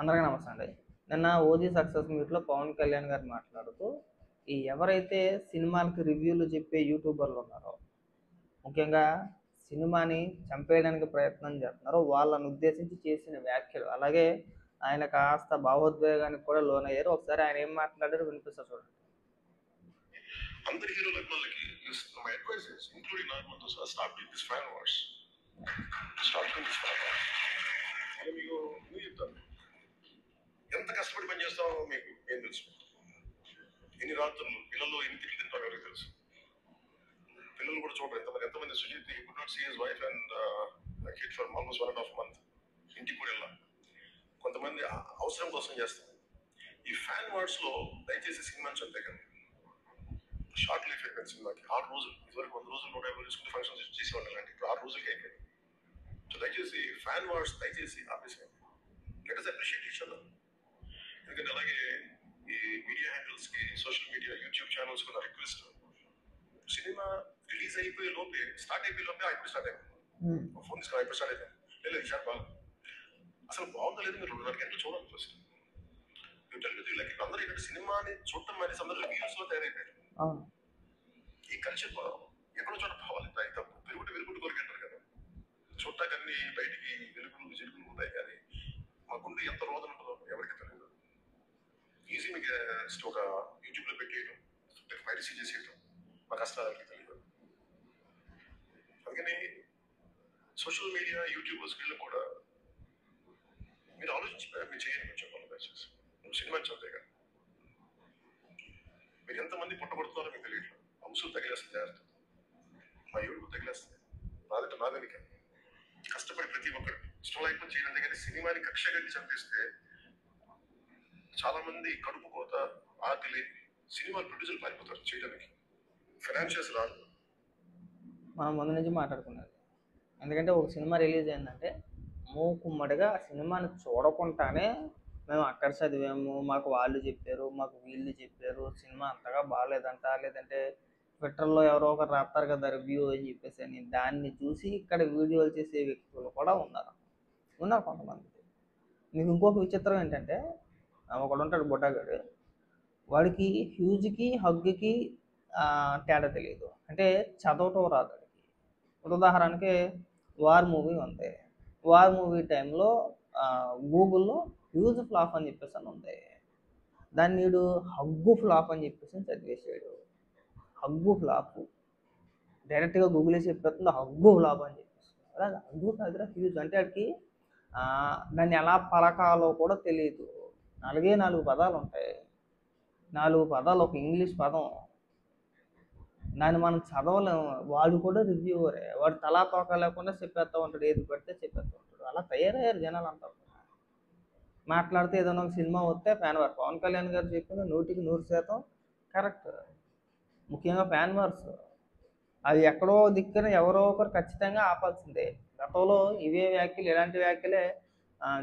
అందరికీ నమస్తే అండి. నిన్న ఓజీ సక్సెస్ మీట్‌లో పవన్ కళ్యాణ్ గారు మాట్లాడుతూ, ఈ ఎవరైతే సినిమాలకి రివ్యూలు చెప్పే యూట్యూబర్లు ఉన్నారో, ముఖ్యంగా సినిమాని చంపేయడానికి ప్రయత్నం చేస్తున్నారో వాళ్ళని ఉద్దేశించి చేసిన వ్యాఖ్యలు. అలాగే ఆయన కాస్త భావోద్వేగానికి కూడా లోనయ్యారు. ఒకసారి ఆయన ఏం మాట్లాడారో వినిపిస్తా చూడండి. అందరి హీరోల అభిమానులకి my advice is including normal stop doing this fan wars. Stop doing this fan wars. అలా మీకు చెప్తాను, ఎంత కష్టపడి పని చేస్తామో మీకు ఏం తెలుసు? ఎన్ని రాత్రులు పిల్లలు ఎన్ని తిట్లు తింటామో ఎవరికి తెలుసు? పిల్లలు కూడా చూడరు. ఎంతమంది Sujith he could not see his wife and kid for almost 1.5 months. ఇంటికి కూడా వెళ్ళాలి. కొంతమంది అవసరం కోసం చేస్తారు. ఈ ఫ్యాన్ వార్స్ లో దయచేసి సినిమాని చంపేయకండి. షార్ట్ లైఫ్ అయిపోయింది సినిమాకి. 6 రోజులు, ఇదివరకు 100 రోజులు 150 రోజులు ఫంక్షన్స్ చేసేవాళ్ళు. ఇలాంటి ఇప్పుడు 6 రోజులకి అయిపోయింది. సో దయచేసి ఫ్యాన్ వార్స్ దయచేసి ఆపేసేయండి. Let us appreciate each other. ఎందుకంటే అలాగే ఈ మీడియా హ్యాండిల్స్ కి, సోషల్ మీడియా, యూట్యూబ్ ఛానల్స్ కూడా రిక్వెస్ట్, సినిమా రిలీజ్ అయిపోయే లోపే, స్టార్ట్ అయిపోయే లోపే ఇప్పుడు స్టార్ట్ అయిపోయింది. ఫోన్ తీసుకుని ఇప్పుడు స్టార్ట్ అయిపోయింది. లేదు ఈ షాట్ బాగుంది, అసలు బాగుందా లేదు మీరు 2.5 గంటలు చూడండి ఫస్ట్. లైక్ అందరూ ఇక్కడ సినిమాని చూడటం అనేది అందరూ రివ్యూస్ లో తయారైపోయారు. ఈ కల్చర్ ఎక్కడో చోట పోవాలి. తప్పు వెలుగుడు కొరికంటారు కదా, చూడటానికి అన్ని బయటికి వెలుగులు జిలుగులు ఉంటాయి, కానీ మా గుండె ఎంత రోదన ఉంటుందో ఎవరికి తెలియదు. ఈజీ మీకు ఒక యూట్యూబ్ లో పెట్టేయడం, పైరసీ చేసేయడం, మా కష్టాలకి తెలియదు. అందుకని సోషల్ మీడియా యూట్యూబర్స్ వీళ్ళు కూడా మీరు ఆలోచించి మీరు చేయండి. కొంచెం దయచేసి సినిమా చదివే కదా, మీరు ఎంతమంది పుట్టబడుతున్నారో మీకు తెలియదు. అంశం తగిలేస్తుంది, జాగ్రత్త. మా యూట్యూబ్ తగిలేస్తుంది, నాదనిక కష్టపడి ప్రతి ఒక్కరు ఇష్టం లేకపోతే చేయండి. కానీ సినిమాని కక్ష కట్టి చంపేస్తే చాలా మంది కడుపు కోత, ఆకలి, సినిమా ప్రొడ్యూసర్లు పారిపోతారు చేయడానికి. ఫైనాన్షియల్స్ రాదు. మనం ముందు నుంచి మాట్లాడుకున్నది. ఎందుకంటే ఒక సినిమా రిలీజ్ అయిందంటే మూకుమ్మడిగా ఆ సినిమాని చూడకుండానే మేము అక్కడ చదివాము, మాకు వాళ్ళు చెప్పారు, మాకు వీళ్ళు చెప్పారు, సినిమా అంతగా బాగాలేదంట, లేదంటే ట్విట్టర్లో ఎవరో ఒకరు రాస్తారు కదా రివ్యూ అని చెప్పేసి అని, దాన్ని చూసి ఇక్కడ వీడియోలు చేసే వ్యక్తులు కూడా ఉన్నారు కొంతమంది. మీకు ఇంకొక విచిత్రం ఏంటంటే, ఒకడు ఉంటాడు బుడ్డగాడు, వాడికి హ్యూజ్కి హగ్కి తేడా తెలియదు. అంటే చదవటం రాదు వాడికి. ఉదాహరణకి వార్ మూవీ ఉంది. వార్ మూవీ టైంలో గూగుల్లో హ్యూజ్ ఫ్లాప్ అని చెప్పేసి అని ఉంది. దాన్ని వీడు హగ్గు ఫ్లాప్ అని చెప్పేసి చదివేసాడు. హగ్గు ఫ్లాప్ డైరెక్ట్గా గూగుల్ వేసి చెప్పేస్తుంది హగ్గు ఫ్లాప్ అని చెప్పేసి. అలా హగ్గు కాదురా హ్యూజ్ అంటే వాడికి దాన్ని ఎలా పలకాలో కూడా తెలియదు. 4 పదాలు ఉంటాయి. 4 పదాలు ఒక ఇంగ్లీష్ పదం, దాన్ని మనం చదవలేము. వాడు కూడా రివ్యూవరే, వాడు తలా తోక లేకుండా చెప్పేస్తూ ఉంటాడు, ఏది పడితే చెప్పేస్తూ ఉంటాడు. అలా తయారయ్యారు జనాలు అంతా. మాట్లాడితే ఏదైనా ఒక సినిమా వస్తే ఫ్యాన్ వార్. పవన్ కళ్యాణ్ గారు చెప్పింది 100% కరెక్ట్. ముఖ్యంగా ఫ్యాన్ వార్స్ అది ఎక్కడో దిక్కున ఎవరో ఒకరు ఖచ్చితంగా ఆపాల్సిందే. గతంలో ఇవే వ్యాఖ్యలు, ఇలాంటి వ్యాఖ్యలే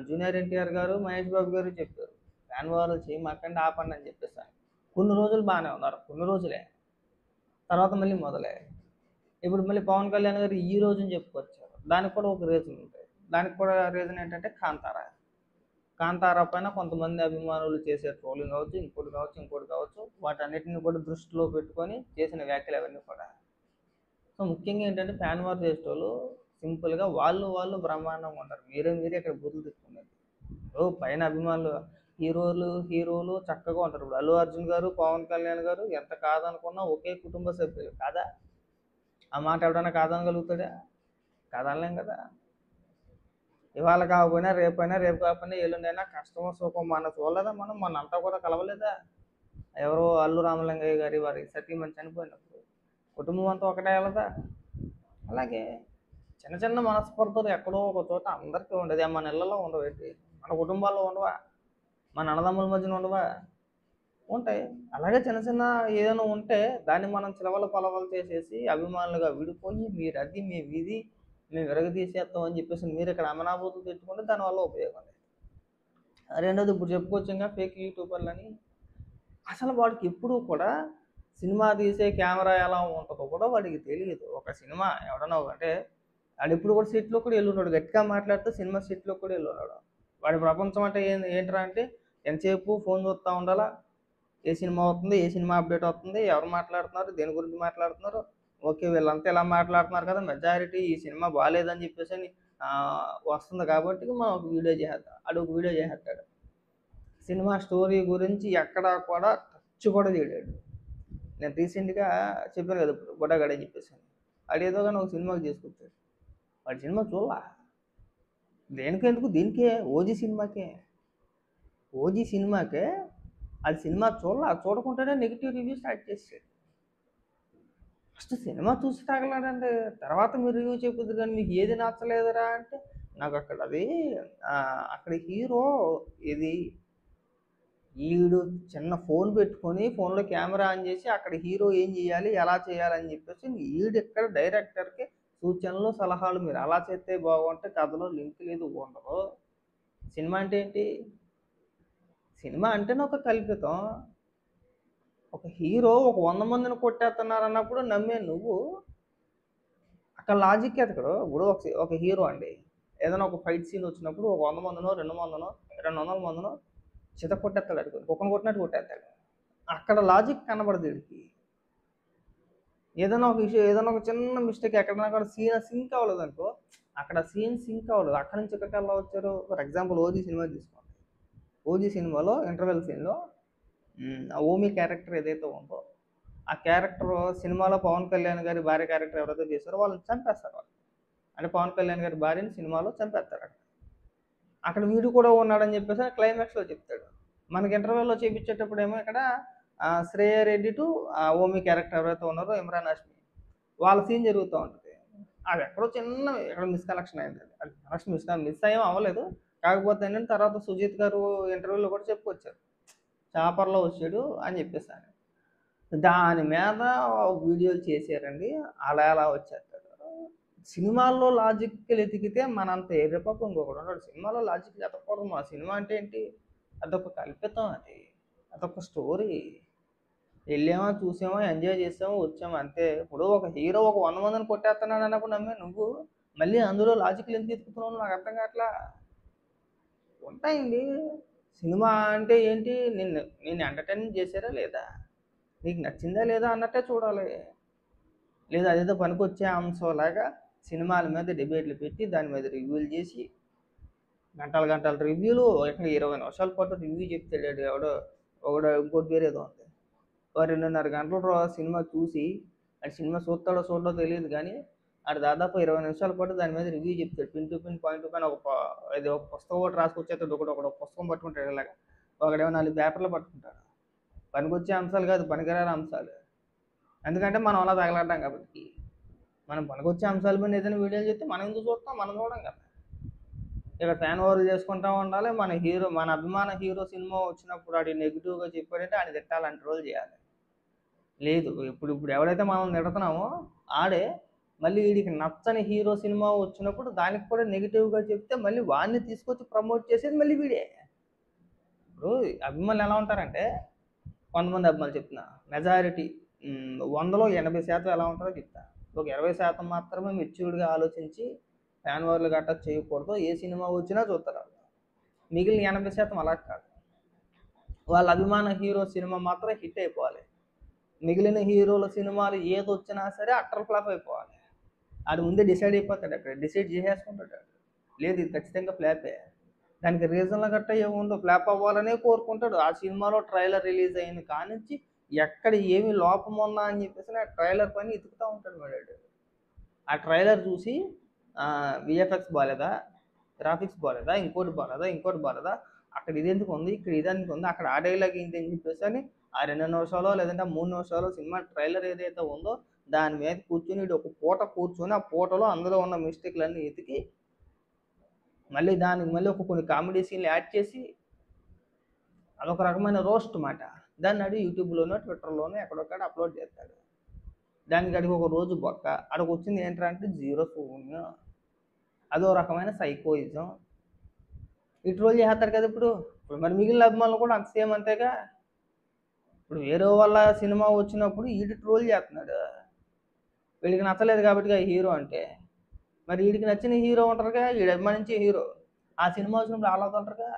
జూనియర్ ఎన్టీఆర్ గారు, మహేష్ బాబు గారు చెప్పారు. ఫ్యాన్ వార్ చేయమాకండి, ఆపండి అని చెప్పేసాను. కొన్ని రోజులు బాగానే ఉన్నారు, కొన్ని రోజులే, తర్వాత మళ్ళీ మొదలే. ఇప్పుడు మళ్ళీ పవన్ కళ్యాణ్ గారు ఈ రోజుని చెప్పుకొచ్చారు. దానికి కూడా ఒక రీజన్ ఉంటుంది. దానికి కూడా రీజన్ ఏంటంటే కాంతారా పైన కొంతమంది అభిమానులు చేసే ట్రోలింగ్ కావచ్చు, ఇంకోటి కావచ్చు, వాటన్నిటిని కూడా దృష్టిలో పెట్టుకొని చేసిన వ్యాఖ్యలు అవన్నీ కూడా. సో ముఖ్యంగా ఏంటంటే ఫ్యాన్ వార్ చేసేటోళ్ళు సింపుల్గా వాళ్ళు బ్రహ్మాండంగా ఉంటారు. మీరే ఇక్కడ బూతులు తెచ్చుకునేది. పైన అభిమానులు హీరోలు చక్కగా ఉంటారు. ఇప్పుడు అల్లు అర్జున్ గారు, పవన్ కళ్యాణ్ గారు ఎంత కాదనుకున్నా ఒకే కుటుంబ సభ్యులు కాదా? ఆ మాట ఎవడన్నా కాదనగలుగుతాడా? కాదనలేం కదా. ఇవాళ కాకపోయినా రేపు కాకపోయినా ఎల్లుండైనా కష్టమో సుఖం మన చూడలేదా? మన అంతా కూడా కలవలేదా? ఎవరో అల్లు రామలింగయ్య గారి వారి సతీమణి చనిపోయినప్పుడు కుటుంబం అంతా ఒకటే వెళ్ళదా? అలాగే చిన్న మనస్పర్ధలు ఎక్కడో ఒక చోట అందరికీ ఉండదు. మన ఇళ్ళలో ఉండవు ఏంటి? మన కుటుంబాల్లో ఉండవా? మన అన్నదమ్ముల మధ్యన ఉండవా? ఉంటాయి. అలాగే చిన్న ఏదైనా ఉంటే దాన్ని మనం చిలవలు పొలవలు చేసేసి అభిమానులుగా విడిపోయి మీరు అది మీ విధి మేము విరగదీసేస్తాం అని చెప్పేసి మీరు ఇక్కడ అమనాభూతులు తెచ్చుకుంటే దానివల్ల ఉపయోగం లేదు. రెండోది ఇప్పుడు చెప్పుకోవచ్చు ఇంకా ఫేక్ యూట్యూబర్లని. అసలు వాడికి ఎప్పుడూ కూడా సినిమా తీసే కెమెరా ఎలా ఉంటుందో కూడా వాడికి తెలియదు. ఒక సినిమా ఎవడన్నా అంటే వాడు ఎప్పుడు కూడా సెట్లో కూడా వెళ్ళున్నాడు, గట్టిగా మాట్లాడితే సినిమా సెట్లో కూడా వెళ్ళున్నాడు. వాడి ప్రపంచం అంటే ఏంట్రా అంటే ఎంతసేపు ఫోన్ చూస్తూ ఉండాలా, ఏ సినిమా అవుతుంది, ఏ సినిమా అప్డేట్ అవుతుంది, ఎవరు మాట్లాడుతున్నారు, దేని గురించి మాట్లాడుతున్నారు, ఓకే వీళ్ళంతా ఇలా మాట్లాడుతున్నారు కదా, మెజారిటీ ఈ సినిమా బాగాలేదని చెప్పేసి అని వస్తుంది కాబట్టి మనం ఒక వీడియో చేసేద్దాం, ఒక వీడియో చేసేస్తాడు. సినిమా స్టోరీ గురించి ఎక్కడా కూడా టచ్ కూడా చేయడాడు. నేను రీసెంట్గా చెప్పాను కదా ఇప్పుడు బుడ్డగాడు అని చెప్పేసి, అదేదో కానీ ఒక సినిమాకి చేసుకొచ్చాడు. వాడి సినిమా చూడాల, దేనికెందుకు, దీనికే ఓజీ సినిమాకే అది సినిమా చూడకుండానే నెగిటివ్ రివ్యూ స్టార్ట్ చేసాడు. ఫస్ట్ సినిమా చూసి తాగలాడండి, తర్వాత మీరు రివ్యూ చెప్పుద్దు కానీ మీకు ఏది నచ్చలేదురా అంటే నాకు అక్కడ హీరో ఇది ఈడు చిన్న ఫోన్ పెట్టుకొని ఫోన్లో కెమెరా ఆన్ చేసి అక్కడ హీరో ఏం చేయాలి ఎలా చేయాలని చెప్పేసి ఈడు ఇక్కడ డైరెక్టర్కి సూచనలు సలహాలు, మీరు అలా చేస్తే బాగుంటే కథలో లింక్ లేదు ఉండదు. సినిమా అంటే ఏంటి, సినిమా అంటేనే ఒక కల్పితం. ఒక హీరో ఒక 100 మందిని కొట్టేస్తున్నారు అన్నప్పుడు నమ్మే నువ్వు అక్కడ లాజిక్ ఎతకడు. ఇప్పుడు ఒక హీరో అండి ఏదైనా ఒక ఫైట్ సీన్ వచ్చినప్పుడు ఒక 100 మందినో 200 మందినో చిత కొట్టేస్తాడు, అడుగు కుక్కను కొట్టినట్టు కొట్టేస్తాడు. అక్కడ లాజిక్ కనబడదు వీడికి. ఏదైనా ఒక ఇష్యూ, ఏదైనా ఒక చిన్న మిస్టేక్ ఎక్కడైనా సీన్ సింక్ అవ్వలేదు అనుకో, అక్కడ సీన్ సింక్ అవ్వలేదు, అక్కడి నుంచి ఇక్కడికి ఎలా వచ్చారు. ఫర్ ఎగ్జాంపుల్ ఓజీ సినిమా తీసుకోండి. ఓజీ సినిమాలో ఇంటర్వెల్ సీన్లో ఓమి క్యారెక్టర్ ఏదైతే ఉందో ఆ క్యారెక్టర్ సినిమాలో పవన్ కళ్యాణ్ గారి భార్య క్యారెక్టర్ ఎవరైతే చేస్తారో వాళ్ళని చంపేస్తారు. వాళ్ళు అంటే పవన్ కళ్యాణ్ గారి భార్యని సినిమాలో చంపేస్తారు. అక్కడ వీడు కూడా ఉన్నాడని చెప్పేసి క్లైమాక్స్లో చెప్తాడు. మనకి ఇంటర్వెల్లో చేయించేటప్పుడు ఏమో ఇక్కడ శ్రేయ రెడ్డి టు ఓమి క్యారెక్టర్ ఎవరైతే ఉన్నారో ఇమ్రాన్ హాష్మి వాళ్ళ సీన్ జరుగుతూ ఉంటుంది. అది ఎక్కడో చిన్న ఎక్కడ మిస్కనెక్షన్ అయింది. అది మిస్ అయ్యేం అవ్వలేదు. కాకపోతే ఏంటంటే తర్వాత సుజిత్ గారు ఇంటర్వ్యూలో కూడా చెప్పుకొచ్చారు, చాపర్లో వచ్చాడు అని చెప్పేసాను. దాని మీద వీడియోలు చేశారండి. అలా వచ్చేస్తాడు. సినిమాల్లో లాజిక్లు ఎతికితే మనంత ఎర్రపప్పు ఇంకొకటి ఉన్నాడు. సినిమాలో లాజిక్ ఎతకూడదు. మా సినిమా అంటే ఏంటి, అదొక కల్పితం, అదొక స్టోరీ. వెళ్ళామా, చూసామా, ఎంజాయ్ చేసామా, వచ్చామా అంతే. ఇప్పుడు ఒక హీరో ఒక 100 మందిని కొట్టేస్తున్నాడు అన్నప్పుడు నమ్మే నువ్వు మళ్ళీ అందులో లాజిక్లు ఎందుకు ఎత్తుకుతున్నావు నాకు అర్థం కావట్లా. ఉంటాయండి. సినిమా అంటే ఏంటి, నేను ఎంటర్టైన్మెంట్ చేశారా లేదా, నీకు నచ్చిందా లేదా అన్నట్టే చూడాలి. లేదా అదేదో పనికొచ్చే అంశంలాగా సినిమాల మీద డిబేట్లు పెట్టి దాని మీద రివ్యూలు చేసి గంటల రివ్యూలు, 20 నిమిషాల పాటు రివ్యూ చెప్తాడు ఎవడో ఇంకోటి పేరు ఏదో ఉంది. 2.5 గంటల సినిమా చూసి అది సినిమా చూస్తాడో చూడడో తెలియదు కానీ అది దాదాపు 20 నిమిషాల పాటు దాని మీద రివ్యూ చెప్తాడు. Pin to pin point to point ఒక పుస్తకం ఒకటి రాసుకొచ్చేస్తాడు. ఒకటి పుస్తకం పట్టుకుంటాడు, ఇలాగా ఒకడేమో 4 పేపర్లు పట్టుకుంటాడు. పనికొచ్చే అంశాలు కాదు, పనికిరాని అంశాలు. ఎందుకంటే మనం అలా తగలడ్డాం కాబట్టి. మనం పనికొచ్చే అంశాల మీద ఏదైనా వీడియోలు చెప్తే మనం ఎందుకు చూస్తాం, మనం చూడం కదా. ఇక్కడ ఫ్యాన్ ఓవర్లు చేసుకుంటూ ఉండాలి. మన అభిమాన హీరో సినిమా వచ్చినప్పుడు ఆడి నెగిటివ్గా చెప్పాడంటే ఆయన తిట్టాలని ట్రోల్ చేయాలి. లేదు, ఇప్పుడు ఎవడైతే మనం తిడుతున్నామో ఆడే మళ్ళీ వీడికి నచ్చని హీరో సినిమా వచ్చినప్పుడు దానికి కూడా నెగిటివ్గా చెప్తే మళ్ళీ వాడిని తీసుకొచ్చి ప్రమోట్ చేసేది మళ్ళీ వీడే. ఇప్పుడు అభిమానులు ఎలా ఉంటారంటే, కొంతమంది అభిమానులు చెప్తున్నా, మెజారిటీ 100లో 80% ఎలా ఉంటారో చెప్తా. ఒక 20% మాత్రమే మెచ్యూర్డ్గా ఆలోచించి ఫ్యాన్ వార్లు గట్టా చేయకూడదు, ఏ సినిమా వచ్చినా చూస్తారు. మిగిలిన 80% అలా కాదు. వాళ్ళ అభిమాన హీరో సినిమా మాత్రం హిట్ అయిపోవాలి. మిగిలిన హీరోల సినిమాలు ఏది వచ్చినా సరే అట్టర్ ఫ్లాప్ అయిపోవాలి. ఆడు ముందే డిసైడ్ అయిపోతాడు, అక్కడ డిసైడ్ చేసేసుకుంటాడు. లేదు ఇది ఖచ్చితంగా ఫ్లాపే, దానికి రీజన్లు గట్టా ఏముందో ఫ్లాప్ అవ్వాలనే కోరుకుంటాడు. ఆ సినిమాలో ట్రైలర్ రిలీజ్ అయింది కానించి ఎక్కడ ఏమి లోపం ఉందా అని చెప్పేసి ఆ ట్రైలర్ పని ఎతుకుతూ ఉంటాడు వాడు. ఆ ట్రైలర్ చూసి విఎఫ్ఎక్స్ బాగాలేదా, గ్రాఫిక్స్ బాగాలేదా, ఇంకోటి బాగాలేదా, అక్కడ ఇదెందుకు ఉంది, ఇక్కడ ఇదెందుకు ఉంది, అక్కడ ఆ డైలాగ్ ఏంటి అని చెప్పేసి అని ఆ 2 నిమిషాలు లేదంటే 3 నిమిషాలు సినిమా ట్రైలర్ ఏదైతే ఉందో దాని మీద కూర్చొని ఒక పూట కూర్చొని ఆ పూటలో అందులో ఉన్న మిస్టేక్లన్నీ ఎతికి మళ్ళీ దానికి మళ్ళీ కొన్ని కామెడీ సీన్లు యాడ్ చేసి అదొక రకమైన రోస్ట్ మాట. దాన్ని అడిగి యూట్యూబ్లోనో ట్విట్టర్లోనో ఎక్కడొక్కడ అప్లోడ్ చేస్తాడు. దానికి అడిగి ఒక రోజు బొక్క, అక్కడికి వచ్చింది ఏంటంటే 0 శూన్యం. అదో రకమైన సైకోయిజం. ఈ ట్రోల్ చేస్తారు కదా. ఇప్పుడు మరి మిగిలిన అభిమానులు కూడా అంత సేమ్ అంతేగా. ఇప్పుడు వేరే వాళ్ళ సినిమా వచ్చినప్పుడు వీడి ట్రోల్ చేస్తున్నాడు, వీడికి నచ్చలేదు కాబట్టి హీరో అంటే. మరి వీడికి నచ్చిన హీరో ఉంటారుగా, వీడు అభిమానించే హీరో, ఆ సినిమా వచ్చినప్పుడు వాళ్ళు వదలరుగా,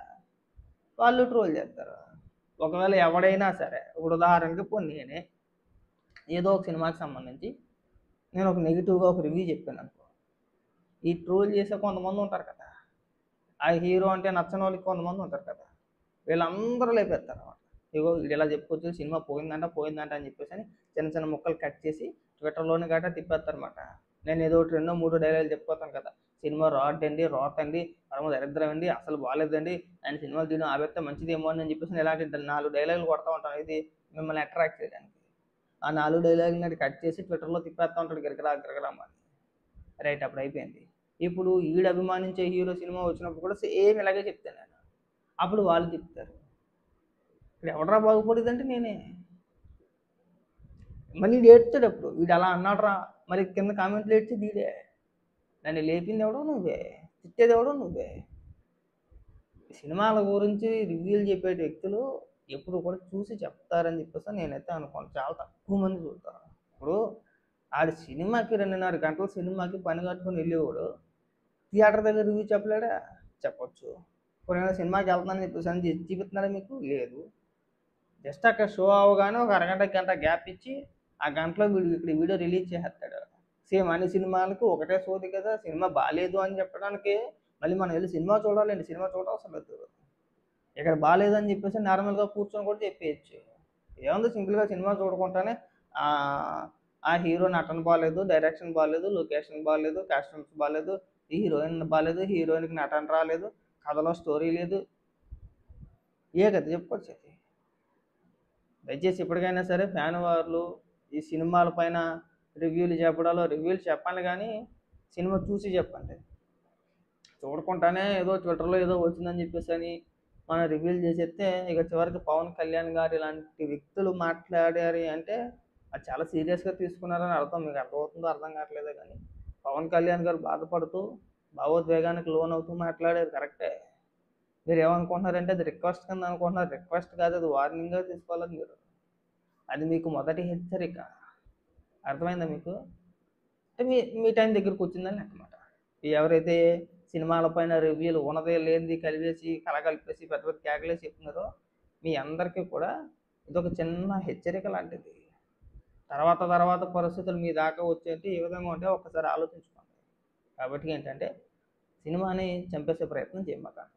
వాళ్ళు ట్రోల్ చేస్తారు. ఒకవేళ ఎవడైనా సరే, ఇప్పుడు ఉదాహరణకి పోనీ నేనే ఏదో ఒక సినిమాకి సంబంధించి నేను ఒక నెగిటివ్గా ఒక రివ్యూ చెప్పాను అనుకో, ఈ ట్రోల్ చేసే కొంతమంది ఉంటారు కదా, ఆ హీరో అంటే నచ్చని వాళ్ళకి కొంతమంది ఉంటారు కదా, వీళ్ళందరూ లేపేస్తారు అనమాట. ఇగో వీడు ఇలా చెప్పుకోవచ్చు, సినిమా పోయిందంట పోయిందంట అని చెప్పేసి అని చిన్న చిన్న ముక్కలు కట్ చేసి ట్విట్టర్లోని గట్రా తిప్పేస్తారు అనమాట. నేను ఏదో ఒకటి 2-3 డైలాగులు చెప్పుకోతాను కదా, సినిమా రాడ్ అండి, రాట్ అండి, పరమ దరిద్రం అండి, అసలు బాగాలేదండి, ఆయన సినిమాలు తీయడం ఆపేస్తే మంచిదేమో అని చెప్పేసి ఇలాంటి 4 డైలాగులు కొడతా ఉంటాను. ఇది మిమ్మల్ని అట్రాక్ట్ చేయడానికి. ఆ 4 డైలాగులు కట్ చేసి ట్విట్టర్లో తిప్పేస్తూ ఉంటాడు గిరగరా గిరగరామని. రైట్, అప్పుడు అయిపోయింది. ఇప్పుడు ఈడు అభిమానించే హీరో సినిమా వచ్చినప్పుడు కూడా సేమ్ ఇలాగే చెప్తాను నేను. అప్పుడు వాళ్ళు తిప్పుతారు. ఇక్కడ ఎవడరా బాగుపడేదంటే నేనే. మళ్ళీ వీడు ఏడ్చాడు, అప్పుడు వీడు అలా అన్నాడురా, మరి కింద కామెంట్లు ఏడ్చి వీడే. నన్ను లేపింది ఎవడో నువ్వే, తిట్టేది ఎవడో నువ్వే. సినిమాల గురించి రివ్యూలు చెప్పే వ్యక్తులు ఎప్పుడు కూడా చూసి చెప్తారని చెప్పేసి నేనైతే అనుకోను. చాలా తక్కువ మంది చూస్తారు. ఇప్పుడు ఆడి సినిమాకి 2.5 గంటల సినిమాకి పని కట్టుకుని వెళ్ళేవాడు థియేటర్ దగ్గర రివ్యూ చెప్పలేడా? చెప్పొచ్చు. ఇప్పుడు నేను సినిమాకి వెళ్తానని చెప్పేసి అని చూపిస్తున్నాడా మీకు? లేదు. జస్ట్ అక్కడ షో అవగానే ఒక అరగంట గంట గ్యాప్ ఇచ్చి ఆ గంటలో వీడు ఇక్కడ వీడియో రిలీజ్ చేసేస్తాడు. సేమ్ అన్ని సినిమాలకు ఒకటే సోది కదా, సినిమా బాగాలేదు అని చెప్పడానికి మళ్ళీ మనం వెళ్ళి సినిమా చూడాలండి, సినిమా చూడవసరం లేదు. ఇక్కడ బాగాలేదు అని చెప్పేసి నార్మల్గా కూర్చొని కూడా చెప్పేయచ్చు. ఏముంది, సింపుల్గా సినిమా చూడకుండానే ఆ హీరో నటన బాగాలేదు, డైరెక్షన్ బాగాలేదు, లొకేషన్ బాగాలేదు, కాస్ట్యూమ్స్ బాగాలేదు, ఈ హీరోయిన్ బాగాలేదు, హీరోయిన్కి నటన రాలేదు, కథలో స్టోరీ లేదు, ఏ కదా చెప్పుకోవచ్చు. దయచేసి ఇప్పటికైనా సరే ఫ్యాన్ వార్లు ఈ సినిమాల పైన రివ్యూలు చెప్పండి, కానీ సినిమా చూసి చెప్పండి. చూడకుండానే ఏదో ట్విట్టర్లో ఏదో వచ్చిందని చెప్పేసి అని మనం రివ్యూలు చేసేస్తే ఇక చివరికి పవన్ కళ్యాణ్ గారు ఇలాంటి వ్యక్తులు మాట్లాడారు అంటే అది చాలా సీరియస్గా తీసుకున్నారని అర్థం. మీకు అర్థమవుతుందో అర్థం కావట్లేదే, కానీ పవన్ కళ్యాణ్ గారు బాధపడుతూ భావోద్వేగానికి లోన్ అవుతూ మాట్లాడారు కరెక్టే. మీరు ఏమనుకుంటున్నారంటే అది రిక్వెస్ట్ కింద అనుకుంటున్నారు. రిక్వెస్ట్ కాదు, అది వార్నింగ్గా తీసుకోవాలని మీరు. అది మీకు మొదటి హెచ్చరిక. అర్థమైందా మీకు? అంటే మీ టైం దగ్గరకు వచ్చిందని అన్నమాట. ఎవరైతే సినిమాల పైన రివ్యూలు ఉన్నదే లేనిది కలిపేసి కలగలిపేసి పెద్ద పెద్ద కేకలేసి చెప్తున్నారో మీ అందరికీ కూడా ఇదొక చిన్న హెచ్చరిక లాంటిది. తర్వాత పరిస్థితులు మీ దాకా వచ్చేటి ఏ విధంగా ఉంటే ఒక్కసారి ఆలోచించుకోండి. కాబట్టి ఏంటంటే సినిమాని చంపేసే ప్రయత్నం చేయమాకండి.